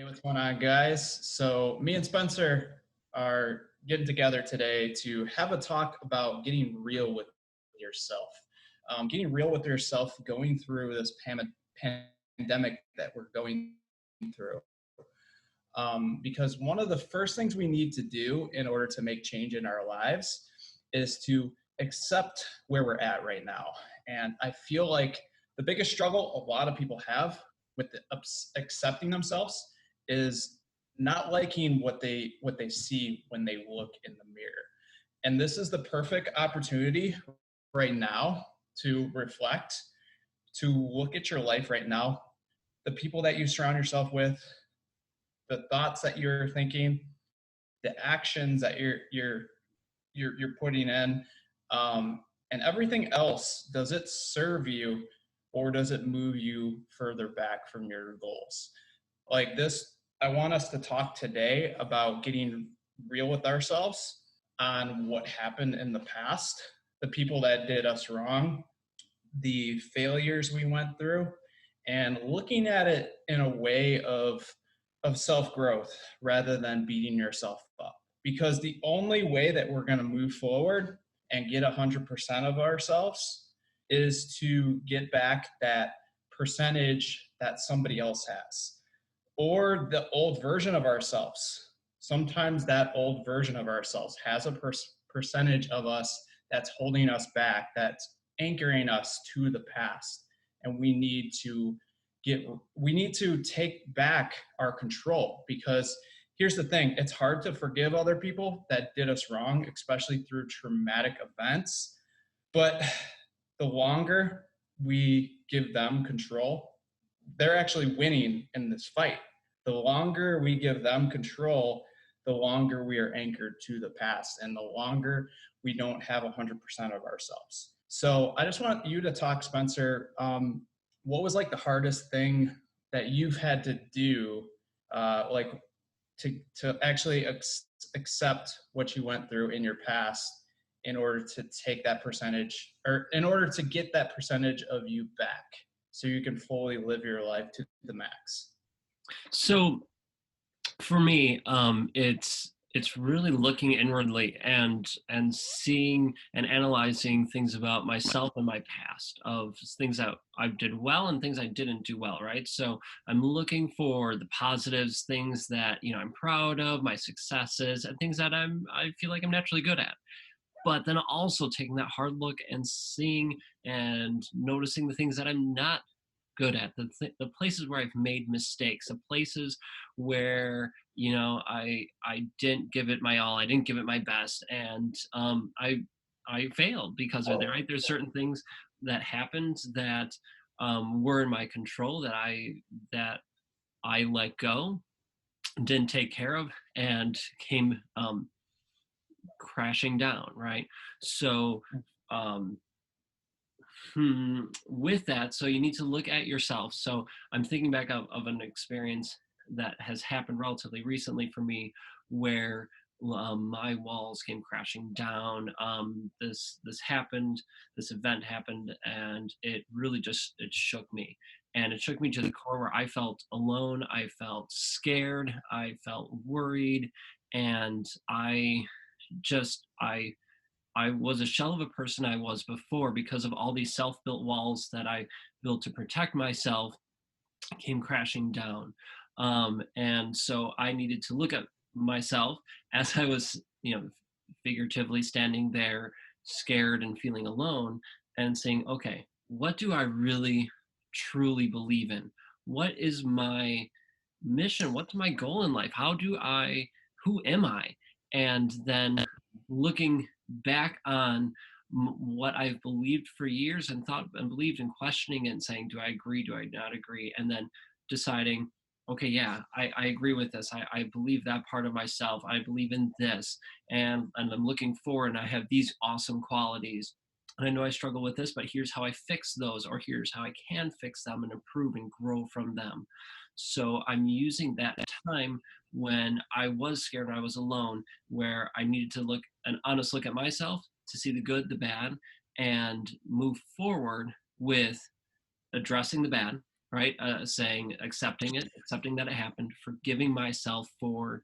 What's going on, guys? So, me and Spencer are getting together today to have a talk about getting real with yourself. Getting real with yourself going through this pandemic that we're going through. Because one of the first things we need to do in order to make change in our lives is to accept where we're at right now. And I feel like the biggest struggle a lot of people have with accepting themselves is not liking what they see when they look in the mirror. And this is the perfect opportunity right now to reflect, to look at your life right now, the people that you surround yourself with, the thoughts that you're thinking, the actions that you're putting in, and everything else. Does it serve you, or does it move you further back from your goals? Like this, I want us to talk today about getting real with ourselves on what happened in the past, the people that did us wrong, the failures we went through, and looking at it in a way of self-growth rather than beating yourself up. Because the only way that we're going to move forward and get 100% of ourselves is to get back that percentage that somebody else has, or the old version of ourselves. Sometimes that old version of ourselves has a percentage of us that's holding us back, that's anchoring us to the past. And we need to take back our control, because here's the thing, it's hard to forgive other people that did us wrong, especially through traumatic events. But the longer we give them control, they're actually winning in this fight. The longer we give them control, the longer we are anchored to the past, and the longer we don't have 100% of ourselves. So I just want you to talk, Spencer. What was like the hardest thing that you've had to do, like to actually accept what you went through in your past in order to take that percentage, or in order to get that percentage of you back so you can fully live your life to the max? So for me, it's really looking inwardly and seeing and analyzing things about myself and my past, of things that I did well and things I didn't do well, right? So I'm looking for the positives, things that I'm proud of, my successes, and things that I feel like I'm naturally good at. But then also taking that hard look and seeing and noticing the things that I'm not good at, the places where I've made mistakes, the places where I didn't give it my all, I didn't give it my best, and I failed because of that. Right, there's certain things that happened that were in my control that I let go, didn't take care of, and came crashing down. Right, so. Um, with that, so you need to look at yourself. So I'm thinking back of an experience that has happened relatively recently for me, where my walls came crashing down. This happened, this event happened, and it shook me, and it shook me to the core, where I felt alone, I felt scared, I felt worried, and I was a shell of a person I was before, because of all these self-built walls that I built to protect myself came crashing down. And so I needed to look at myself as I was, figuratively standing there, scared and feeling alone, and saying, okay, what do I really truly believe in? What is my mission? What's my goal in life? Who am I? And then looking back on what I've believed for years and thought and believed, and questioning it and saying, do I agree? Do I not agree? And then deciding, okay, yeah, I agree with this. I believe that part of myself. I believe in this. And I'm looking forward, and I have these awesome qualities. And I know I struggle with this, but here's how I fix those, or here's how I can fix them and improve and grow from them. So I'm using that time when I was scared and I was alone, where I needed to look an honest look at myself to see the good, the bad, and move forward with addressing the bad, right? Saying, accepting it, accepting that it happened, forgiving myself for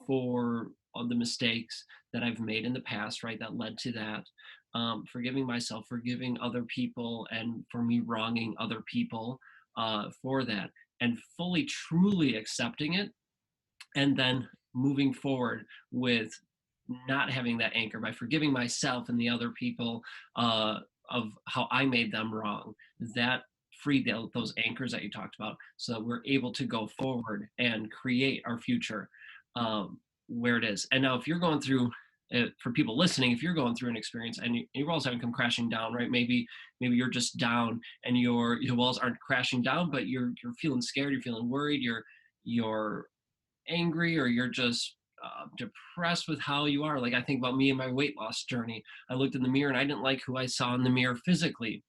all the mistakes that I've made in the past, right? That led to that. Forgiving myself, forgiving other people, and for me wronging other people for that, and fully, truly accepting it, and then moving forward with not having that anchor by forgiving myself and the other people of how I made them wrong. That freed those anchors that you talked about, so that we're able to go forward and create our future where it is. And now, if you're going through, for people listening, if you're going through an experience and your walls haven't come crashing down, right? Maybe you're just down and your walls aren't crashing down, but you're feeling scared, you're feeling worried, you're angry, or you're just depressed with how you are. Like, I think about me and my weight loss journey. I looked in the mirror and I didn't like who I saw in the mirror physically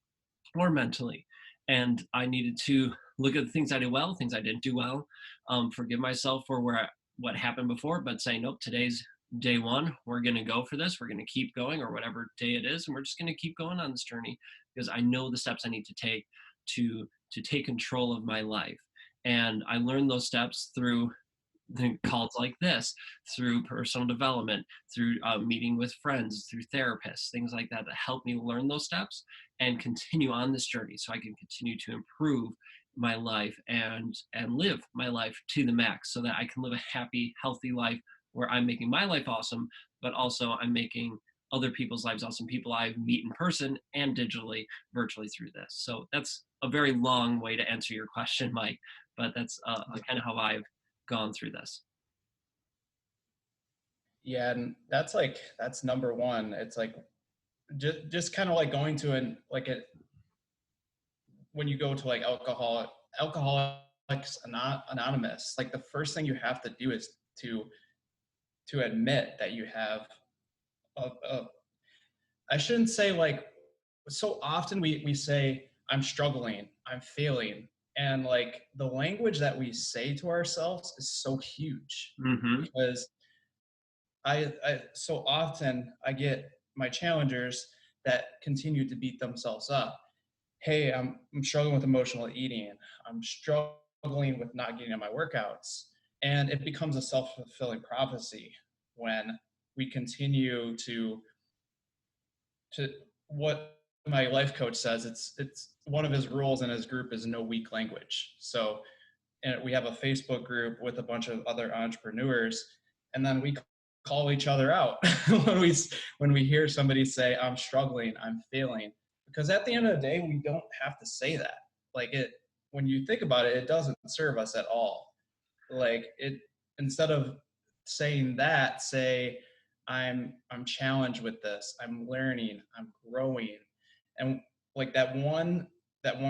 or mentally. And I needed to look at the things I did well, things I didn't do well, forgive myself for what happened before, but say, nope, today's day one. We're going to go for this. We're going to keep going, or whatever day it is. And we're just going to keep going on this journey, because I know the steps I need to take to take control of my life. And I learned those steps through calls like this, through personal development, through meeting with friends, through therapists, things like that help me learn those steps and continue on this journey, so I can continue to improve my life and live my life to the max, so that I can live a happy, healthy life where I'm making my life awesome, but also I'm making other people's lives awesome, people I meet in person and digitally, virtually through this. So that's a very long way to answer your question, Mike, but that's kind of how I've gone through this. Yeah, and that's number one. It's like just kind of like going to when you go to like Alcoholics Anonymous, like the first thing you have to do is to admit that you have a I shouldn't say like, so often we say I'm struggling, I'm failing, and like the language that we say to ourselves is so huge, Mm-hmm. because I so often I get my challengers that continue to beat themselves up. Hey, I'm struggling with emotional eating. I'm struggling with not getting on my workouts. And it becomes a self-fulfilling prophecy when we continue to what my life coach says. It's one of his rules in his group is no weak language. So, and we have a Facebook group with a bunch of other entrepreneurs, and then we call each other out when we hear somebody say I'm struggling, I'm failing, because at the end of the day we don't have to say that. Like, it when you think about it, it doesn't serve us at all. Like, it instead of saying that, say I'm challenged with this, I'm learning, I'm growing. And like that one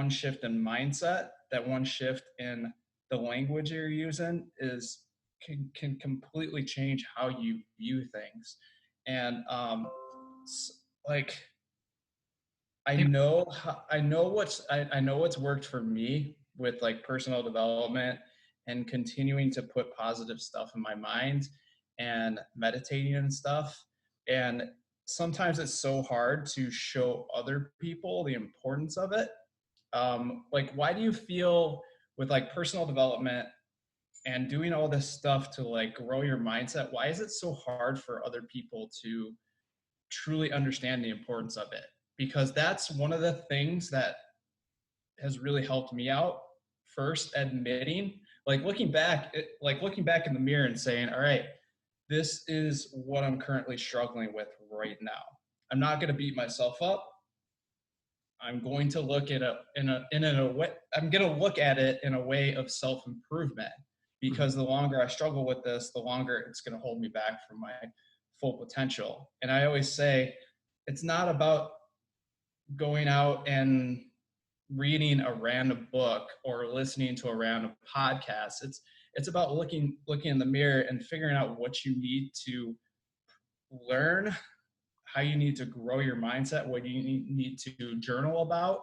shift in mindset, that one shift in the language you're using is can completely change how you view things. And like I know what's worked for me with like personal development and continuing to put positive stuff in my mind and meditating and stuff. And sometimes it's so hard to show other people the importance of it. Like, why do you feel with like personal development and doing all this stuff to like grow your mindset, why is it so hard for other people to truly understand the importance of it? Because that's one of the things that has really helped me out. First, admitting, like looking back in the mirror and saying, all right, this is what I'm currently struggling with right now. I'm not going to beat myself up. I'm going to look at a way. I'm going to look at it in a way of self improvement, Mm-hmm. because the longer I struggle with this, the longer it's going to hold me back from my full potential. And I always say, it's not about going out and reading a random book or listening to a random podcast. It's about looking in the mirror and figuring out what you need to learn, how you need to grow your mindset, what you need to journal about,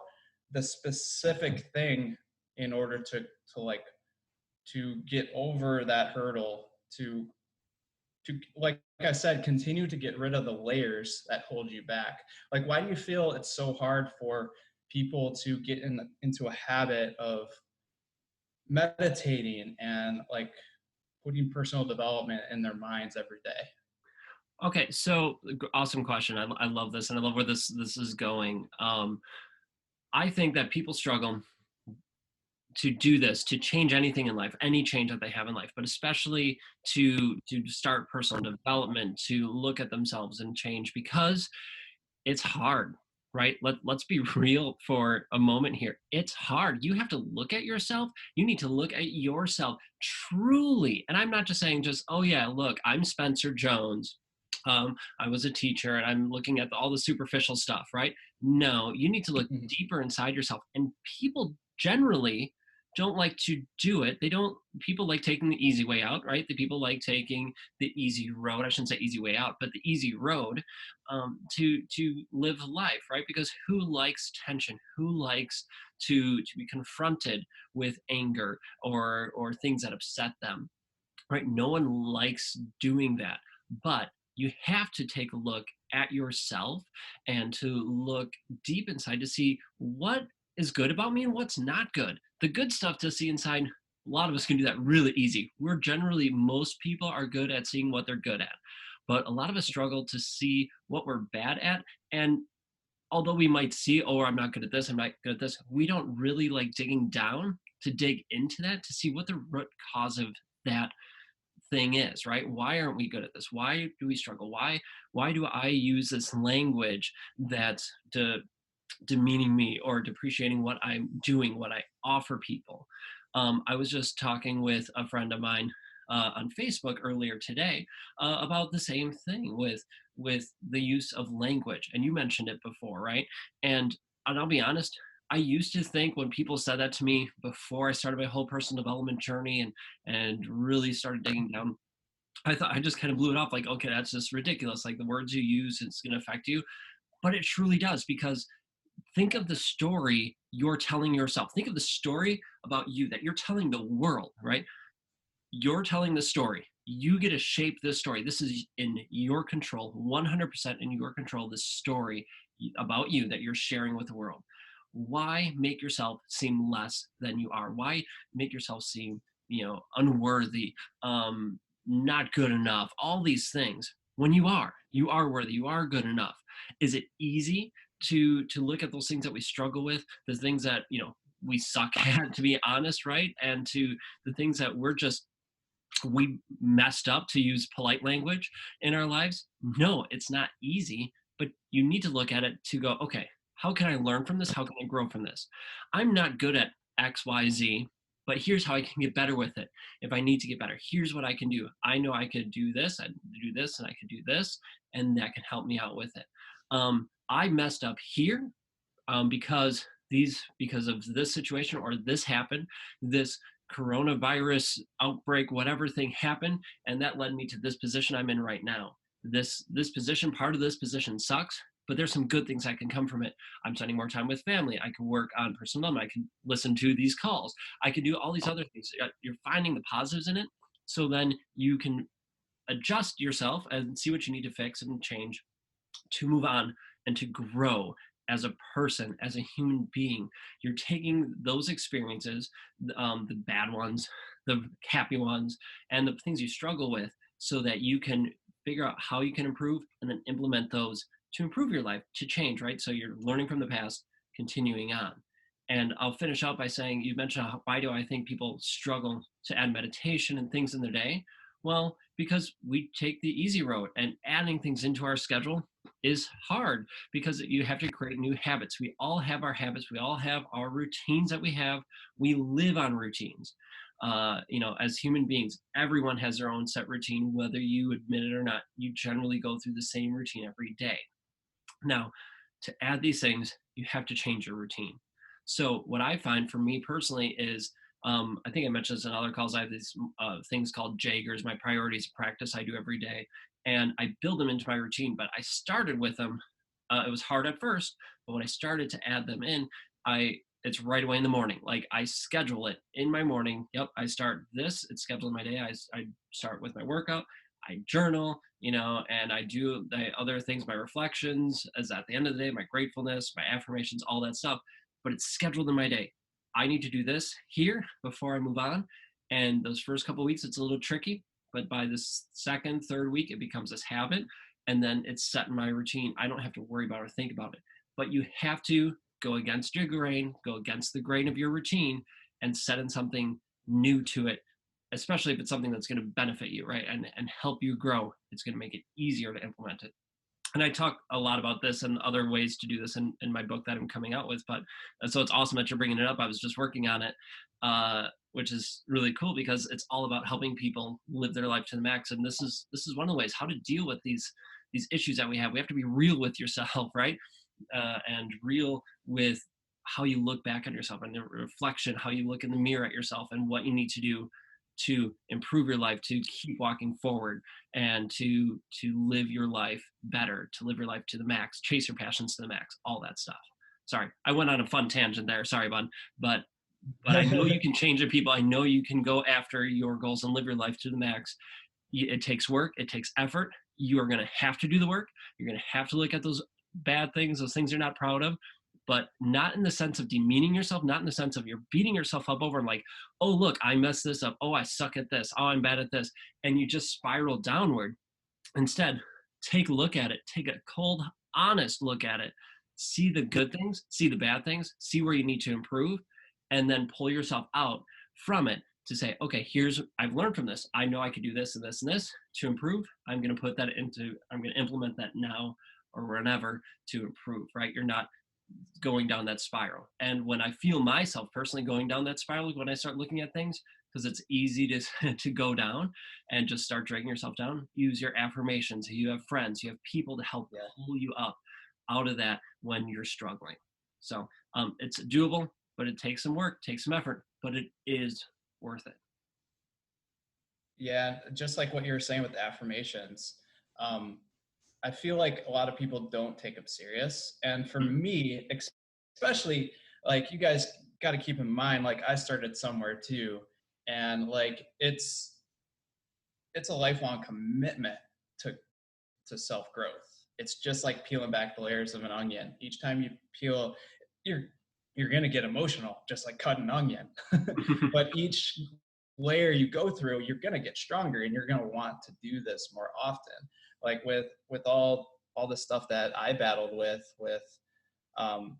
the specific thing in order to get over that hurdle, to like I said, continue to get rid of the layers that hold you back. Like, why do you feel it's so hard for people to get into a habit of meditating and like putting personal development in their minds every day? Okay, so awesome question. I love this, and I love where this is going. I think that people struggle to do this, to change anything in life, any change that they have in life, but especially to start personal development, to look at themselves and change, because it's hard, right? Let's be real for a moment here. It's hard. You have to look at yourself. You need to look at yourself truly. And I'm not just saying just, oh yeah, look, I'm Spencer Jones. I was a teacher and I'm looking at all the superficial stuff, right? No, you need to look Mhm. deeper inside yourself. And people generally don't like to do it. They don't, people like taking the easy way out, right? The people like taking the easy road. I shouldn't say easy way out, but the easy road, to live life, right? Because who likes tension? Who likes to be confronted with anger or things that upset them, right? No one likes doing that, but you have to take a look at yourself and to look deep inside to see what is good about me and what's not good. The good stuff to see inside, a lot of us can do that really easy. We're generally, most people are good at seeing what they're good at, but a lot of us struggle to see what we're bad at. And although we might see, oh, I'm not good at this, I'm not good at this, we don't really like digging down to dig into that to see what the root cause of that thing is, right? Why aren't we good at this? Why do we struggle? Why do I use this language that's demeaning me or depreciating what I'm doing, what I offer people? I was just talking with a friend of mine on Facebook earlier today about the same thing with the use of language, and you mentioned it before, right? And I'll be honest. I used to think when people said that to me before I started my whole personal development journey and really started digging down, I thought I just kind of blew it off like, okay, that's just ridiculous. Like the words you use, it's going to affect you. But it truly does, because think of the story you're telling yourself. Think of the story about you that you're telling the world, right? You're telling the story. You get to shape this story. This is in your control, 100% in your control, this story about you that you're sharing with the world. Why make yourself seem less than you are? Why make yourself seem, unworthy, not good enough, all these things, when you are worthy, you are good enough? Is it easy to look at those things that we struggle with, the things that, we suck at, to be honest, right? And to the things that we messed up, to use polite language, in our lives? No, it's not easy, but you need to look at it to go, okay, how can I learn from this? How can I grow from this? I'm not good at XYZ, but here's how I can get better with it. If I need to get better, here's what I can do. I know I could do this, I do this, and I could do this, and that can help me out with it. I messed up here, because of this situation, or this happened, this coronavirus outbreak, whatever thing happened, and that led me to this position I'm in right now. This position, part of this position sucks, but there's some good things that can come from it. I'm spending more time with family. I can work on personal development. I can listen to these calls. I can do all these other things. You're finding the positives in it, so then you can adjust yourself and see what you need to fix and change to move on and to grow as a person, as a human being. You're taking those experiences, the bad ones, the happy ones, and the things you struggle with, so that you can figure out how you can improve and then implement those to improve your life, to change, right? So you're learning from the past, continuing on. And I'll finish out by saying, you mentioned why do I think people struggle to add meditation and things in their day? Well, because we take the easy road, and adding things into our schedule is hard, because you have to create new habits. We all have our habits. We all have our routines that we have. We live on routines. As human beings, everyone has their own set routine, whether you admit it or not. You generally go through the same routine every day. Now, to add these things, you have to change your routine. So, what I find for me personally is, I think I mentioned this in other calls. I have these things called Jaggers, my priorities of practice I do every day, and I build them into my routine. But I started with them. It was hard at first, but when I started to add them in, it's right away in the morning. Like I schedule it in my morning. Yep, I start this. It's scheduled in my day. I start with my workout. I journal, and I do the other things, my reflections, as at the end of the day, my gratefulness, my affirmations, all that stuff. But it's scheduled in my day. I need to do this here before I move on. And those first couple of weeks, it's a little tricky. But by the second, third week, it becomes this habit. And then it's set in my routine. I don't have to worry about or think about it. But you have to go against your grain, go against the grain of your routine, and set in something new to it, especially if it's something that's going to benefit you, right? And help you grow. It's going to make it easier to implement it. And I talk a lot about this and other ways to do this in my book that I'm coming out with. But so it's awesome that you're bringing it up. I was just working on it, which is really cool because it's all about helping people live their life to the max. And this is one of the ways how to deal with these issues that we have. We have to be real with yourself, right? And real with how you look back at yourself and the reflection, how you look in the mirror at yourself, and what you need to do to improve your life, to keep walking forward, and to live your life better, to live your life to the max, chase your passions to the max, all that stuff. Sorry, I went on a fun tangent there. Sorry, bud. But I know you can change the people. I know you can go after your goals and live your life to the max. It takes work. It takes effort. You are going to have to do the work. You're going to have to look at those bad things, those things you're not proud of, but not in the sense of demeaning yourself, not in the sense of you're beating yourself up over and like, oh, look, I messed this up. Oh, I suck at this. Oh, I'm bad at this. And you just spiral downward. Instead, take a look at it. Take a cold, honest look at it. See the good things, see the bad things, see where you need to improve, and then pull yourself out from it to say, okay, I've learned from this. I know I could do this and this and this to improve. I'm going to implement that now or whenever to improve, right? You're not going down that spiral. And when I feel myself personally going down that spiral, when I start looking at things, because it's easy to to go down and just start dragging yourself down, use your affirmations. You have friends, you have people to help Yeah. pull you up out of that when you're struggling. So it's doable, but it takes some work, takes some effort, but it is worth it. Yeah, just like what you were saying with affirmations, um, I feel like a lot of people don't take them serious. And for Mhm. me, especially, like, you guys got to keep in mind, like, I started somewhere too, and like it's a lifelong commitment to self growth. It's just like peeling back the layers of an onion. Each time you peel, you're you're gonna get emotional, just like cutting an onion. But each layer you go through, you're gonna get stronger, and you're gonna want to do this more often. Like with all the stuff that I battled with, um,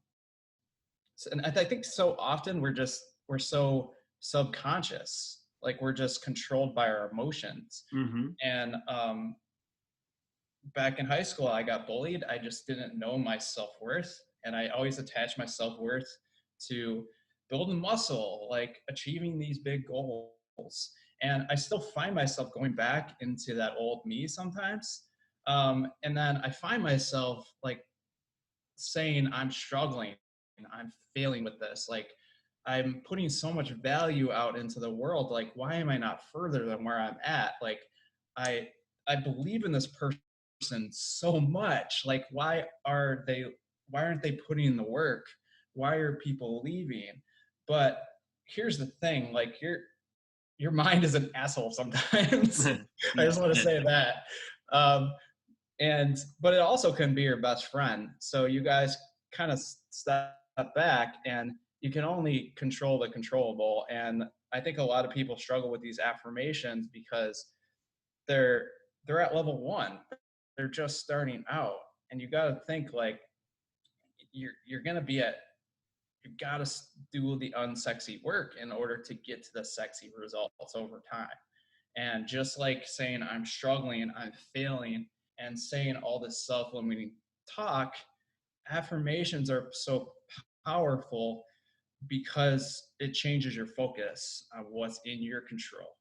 and I think so often we're so subconscious, like we're just controlled by our emotions. Mhm. And back in high school, I got bullied. I just didn't know my self worth. And I always attached my self worth to building muscle, like achieving these big goals. And I still find myself going back into that old me sometimes. And then I find myself like saying, I'm struggling, I'm failing with this. Like, I'm putting so much value out into the world. Like, why am I not further than where I'm at? Like, I I believe in this person so much. Like, why aren't they putting in the work? Why are people leaving? But here's the thing, like, your mind is an asshole sometimes. I Yes, just want to it is. say that. Um, and but it also can be your best friend. So you guys kind of step back, and you can only control the controllable. And I think a lot of people struggle with these affirmations because they're they're at level one. They're just starting out, and you got to think like you're gonna be at you got to do the unsexy work in order to get to the sexy results over time. And just like saying I'm struggling, I'm failing, and saying all this self-limiting talk, affirmations are so powerful because it changes your focus on what's in your control.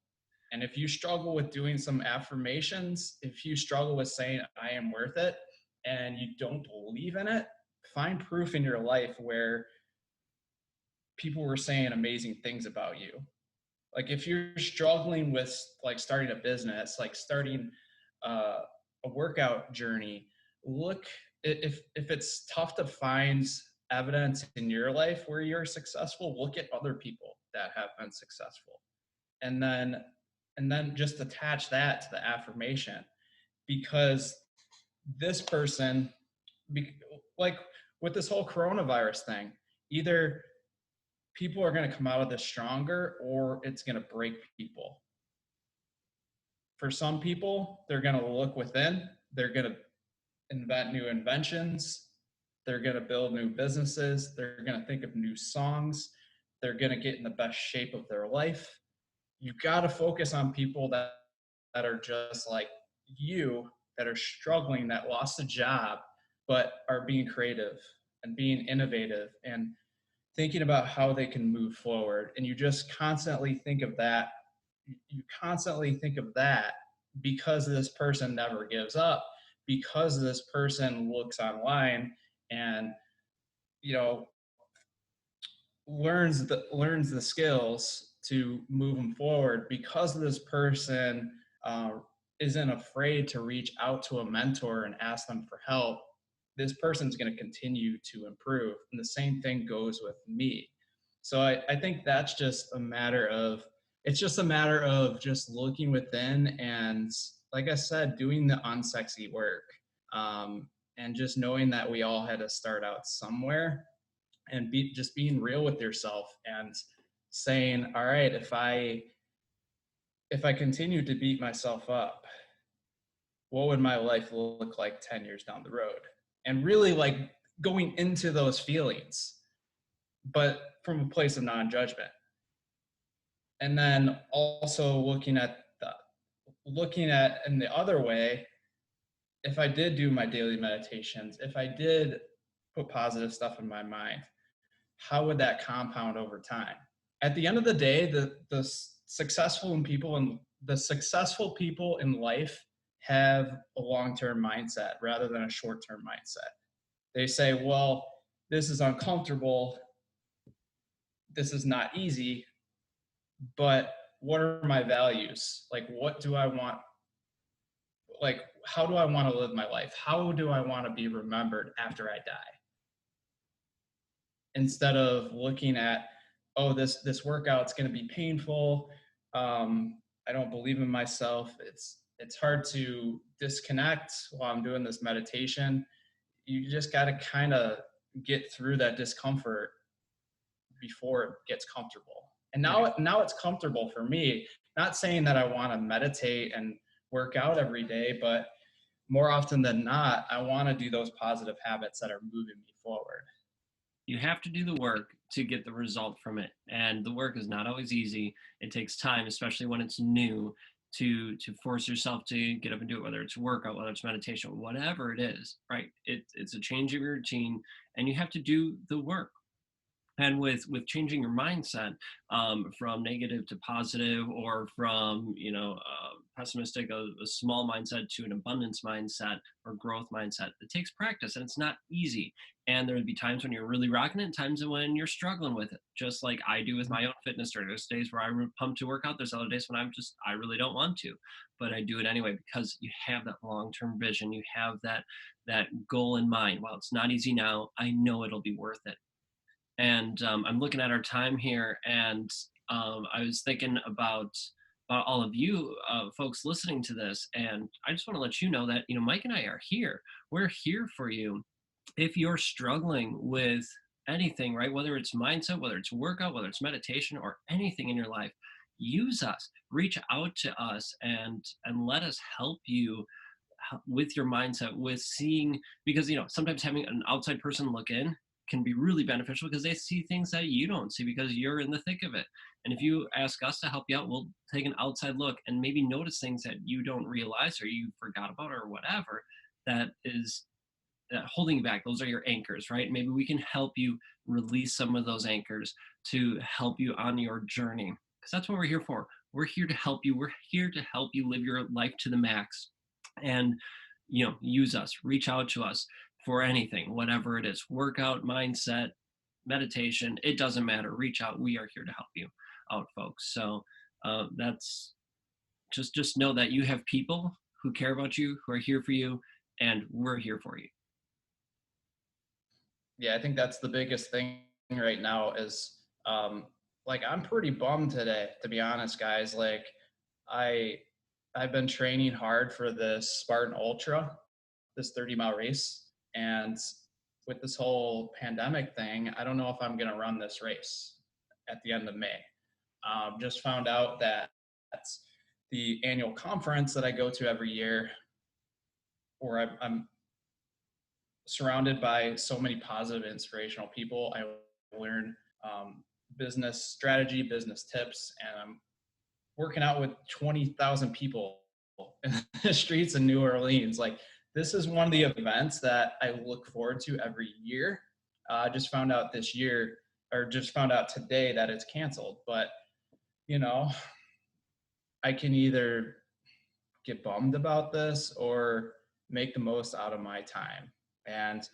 And if you struggle with doing some affirmations, if you struggle with saying I am worth it and you don't believe in it, find proof in your life where people were saying amazing things about you. Like if you're struggling with like starting a business, like starting uh, a workout journey, look, if it's tough to find evidence in your life where you're successful, look at other people that have been successful, and then and then just attach that to the affirmation, because this person, like with this whole coronavirus thing, either people are going to come out of this stronger or it's going to break people. For some people, they're going to look within, they're going to invent new inventions, they're going to build new businesses, they're going to think of new songs, they're going to get in the best shape of their life. You got to focus on people that are just like you, that are struggling, that lost a job, but are being creative and being innovative and thinking about how they can move forward. And you just constantly think of that. You constantly think of that because this person never gives up, because this person looks online and, you know, learns the skills to move them forward, because this person uh, isn't afraid to reach out to a mentor and ask them for help. This person's going to continue to improve, and the same thing goes with me. So I think that's just a matter of, it's just a matter of just looking within and, like I said, doing the unsexy work, and just knowing that we all had to start out somewhere, and just being real with yourself and saying, all right, if I continue to beat myself up, what would my life look like 10 years down the road? And really like going into those feelings, but from a place of non-judgment. And then also looking at in the other way, if I did do my daily meditations, if I did put positive stuff in my mind, how would that compound over time? At the end of the day, the successful people in life have a long-term mindset rather than a short-term mindset. They say, well, this is uncomfortable, this is not easy, but what are my values? Like, what do I want? Like, how do I want to live my life? How do I want to be remembered after I die? Instead of looking at, oh, this workout's going to be painful, I don't believe in myself, it's hard to disconnect while I'm doing this meditation. You just got to kind of get through that discomfort before it gets comfortable. And now it's comfortable for me. Not saying that I want to meditate and work out every day, but more often than not, I want to do those positive habits that are moving me forward. You have to do the work to get the result from it, and the work is not always easy. It takes time, especially when it's new, to force yourself to get up and do it, whether it's workout, whether it's meditation, whatever it is, right? It's a change of your routine, and you have to do the work. And with changing your mindset, from negative to positive, or from pessimistic, a small mindset, to an abundance mindset or growth mindset, it takes practice, and it's not easy. And there would be times when you're really rocking it, and times when you're struggling with it, just like I do with my own fitness journey. There's days where I'm pumped to work out, there's other days when I really don't want to, but I do it anyway, because you have that long-term vision, you have that goal in mind. While it's not easy now, I know it'll be worth it. And I'm looking at our time here, and I was thinking about all of you folks listening to this, and I just want to let you know that Mike and I are here. We're here for you if you're struggling with anything, right? Whether it's mindset, whether it's workout, whether it's meditation, or anything in your life. Use us. Reach out to us, and let us help you with your mindset, with seeing, because sometimes having an outside person look in can be really beneficial, because they see things that you don't see because you're in the thick of it. And if you ask us to help you out, we'll take an outside look and maybe notice things that you don't realize, or you forgot about, or whatever that is holding you back. Those are your anchors, right? Maybe we can help you release some of those anchors to help you on your journey, because that's what we're here for. We're here to help you. We're here to help you live your life to the max. And use us. Reach out to us for anything, whatever it is: workout, mindset, meditation, it doesn't matter. Reach out. We are here to help you out, folks. So that's just know that you have people who care about you, who are here for you, and we're here for you. Yeah, I think that's the biggest thing right now is, like, I'm pretty bummed today, to be honest, guys. Like, I I've been training hard for this Spartan Ultra, this 30-mile race, and with this whole pandemic thing, I don't know if I'm going to run this race at the end of May. Just found out that that's the annual conference that I go to every year, where I'm surrounded by so many positive, inspirational people. I learn business strategy, business tips, and I'm working out with 20,000 people in the streets in New Orleans. Like, this is one of the events that I look forward to every year. I just found out this year, or just found out today, that it's canceled. But, you know, I can either get bummed about this or make the most out of my time. And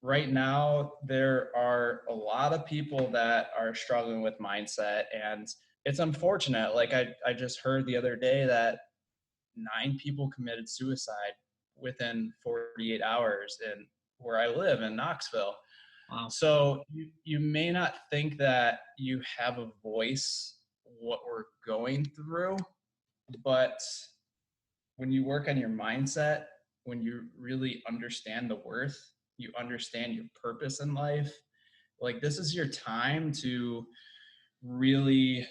right now, there are a lot of people that are struggling with mindset, and it's unfortunate. Like, I just heard the other day that 9 people committed suicide within 48 hours in where I live in Knoxville. Wow. So you may not think that you have a voice what we're going through, but when you work on your mindset, when you really understand the worth, you understand your purpose in life, like, this is your time to really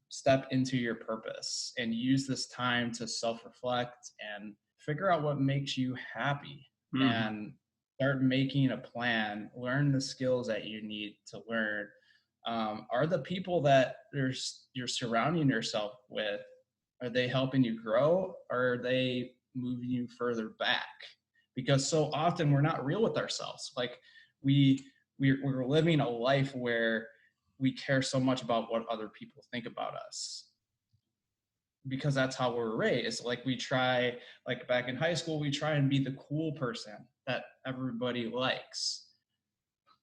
step into your purpose and use this time to self-reflect and figure out what makes you happy, Mhm. and start making a plan, learn the skills that you need to learn. Are the people that you're surrounding yourself with, are they helping you grow, or are they moving you further back? Because so often we're not real with ourselves. Like, we we're living a life where we care so much about what other people think about us, because that's how we're raised. Like, we try, like back in high school, we try and be the cool person that everybody likes.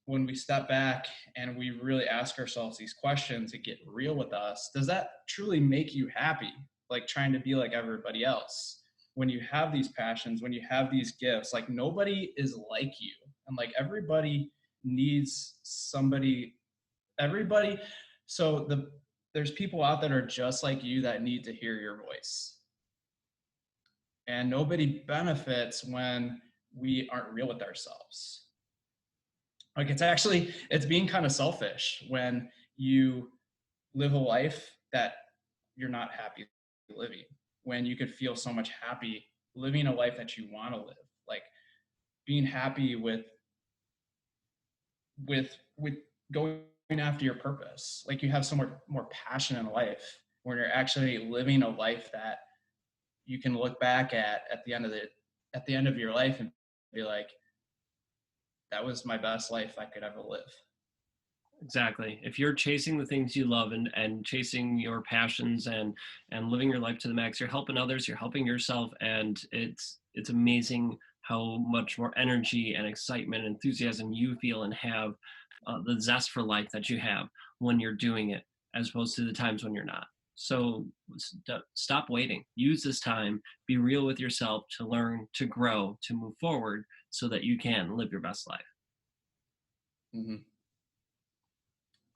When we step back and we really ask ourselves these questions and get real with us, does that truly make you happy? Like, trying to be like everybody else. When you have these passions, when you have these gifts, like, nobody is like you. And like, everybody needs somebody, everybody. So there's people out that are just like you that need to hear your voice. And nobody benefits when we aren't real with ourselves. Like, it's being kind of selfish when you live a life that you're not happy living, when you could feel so much happy living a life that you want to live. Like, being happy with going after your purpose. Like, you have so much more passion in life when you're actually living a life that you can look back at the end of your life and be like, that was my best life I could ever live. Exactly. If you're chasing the things you love and chasing your passions and living your life to the max, you're helping others, you're helping yourself, and it's amazing how much more energy and excitement and enthusiasm you feel and have, the zest for life that you have when you're doing it, as opposed to the times when you're not. So stop waiting. Use this time. Be real with yourself to learn, to grow, to move forward, so that you can live your best life. Mm-hmm.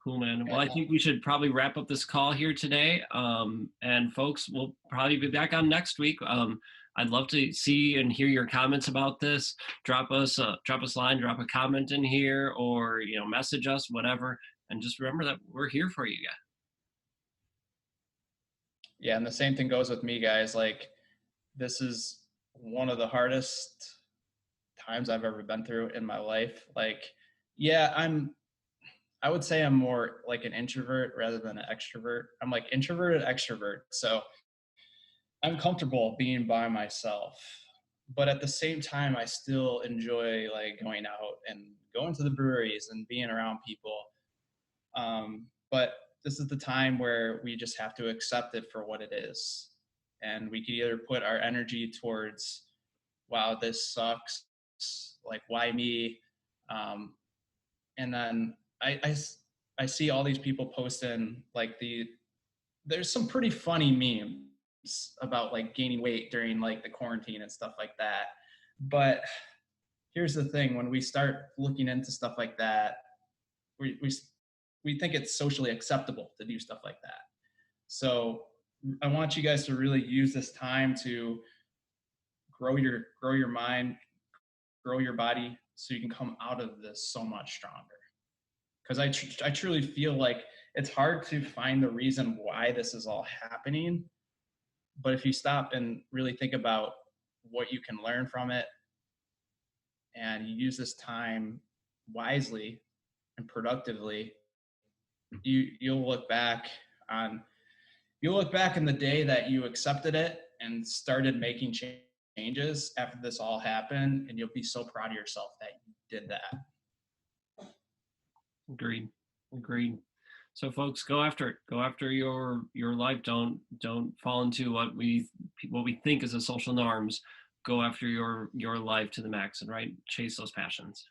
Cool, man. Well, Yeah. I think we should probably wrap up this call here today. And folks, we'll probably be back on next week. I'd love to see and hear your comments about this. Drop us a line, drop a comment in here, or message us, whatever. And just remember that we're here for you guys. Yeah, and the same thing goes with me, guys. Like, this is one of the hardest times I've ever been through in my life. Like, yeah, I would say I'm more like an introvert rather than an extrovert. I'm like introverted extrovert. So I'm comfortable being by myself. But at the same time, I still enjoy like going out and going to the breweries and being around people. But this is the time where we just have to accept it for what it is. And we can either put our energy towards, wow, this sucks. Like, why me? Um, and then I see all these people posting like there's some pretty funny memes about like gaining weight during like the quarantine and stuff like that. But here's the thing: when we start looking into stuff like that, we we think it's socially acceptable to do stuff like that. So I want you guys to really use this time to grow your mind, grow your body, so you can come out of this so much stronger. Because I truly feel like it's hard to find the reason why this is all happening. But if you stop and really think about what you can learn from it, and you use this time wisely and productively, you'll look back on you'll look back in the day that you accepted it and started making changes after this all happened, and you'll be so proud of yourself that you did that. Agreed. Agreed. So folks, go after it. Go after your life. Don't fall into what we think is the social norms. Go after your life to the max and right chase those passions.